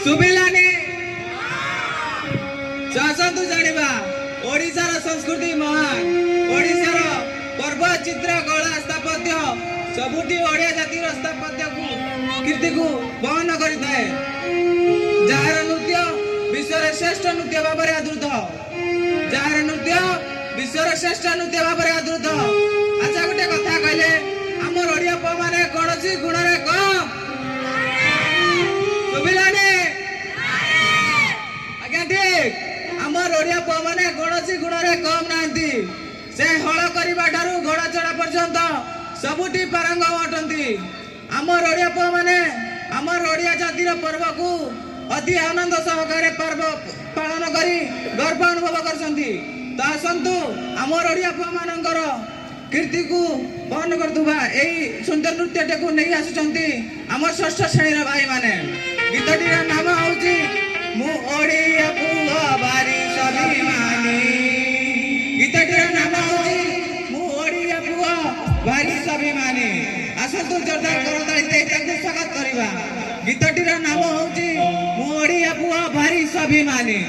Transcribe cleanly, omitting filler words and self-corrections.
सुबिलानी चाहतु जानिबा ओडिशार संस्कृति महान ओडिशार पर्व चित्र कला स्थापत्य सबुठी ओडिया जातिर स्थापत्य को कीर्ति को बहन करिଥାଏ जार नृत्य विश्वर श्रेष्ठ नृत्य भाव आदृत जार नृत्य विश्वर श्रेष्ठ नृत्य भाव आदृत। अच्छा गोटे कथा कहले आमर ओडिया पुआ माने कौनसी गुण रे कम सुबिलानी आज्ञा ठीक आमर ओडिया पुआ माने कौनसी गुण रे कम नांती से हल करबा ठारू घोड़ा चढ़ा पर्यंत सबुठी पारंगम अटंती। आमर ओडिया पुआ माने आमर ओडिया जातिर पर्व को अति आनंद सहकारे पर्व पालन करी गर्व अनुभव करछंती। तो आसंतु आमर ओडिया पुआ मानकर कीर्ति को बहन करथुबा एई सुंदर नृत्य को नहीं आसुचंती आमर षष्ठ श्रेणी भाई माने। गीतटीर नाम होउची मु ओडिया पुआ बारी स्वाभिमानी। गीतटीर नाम होउची मु ओडिया पुआ बारी स्वाभिमानी। आसंतु जोरदार करताली दे ताकू स्वागत करबा। गीतटीर नाम होउची मु ओडिया पुआ बारी स्वाभिमानी।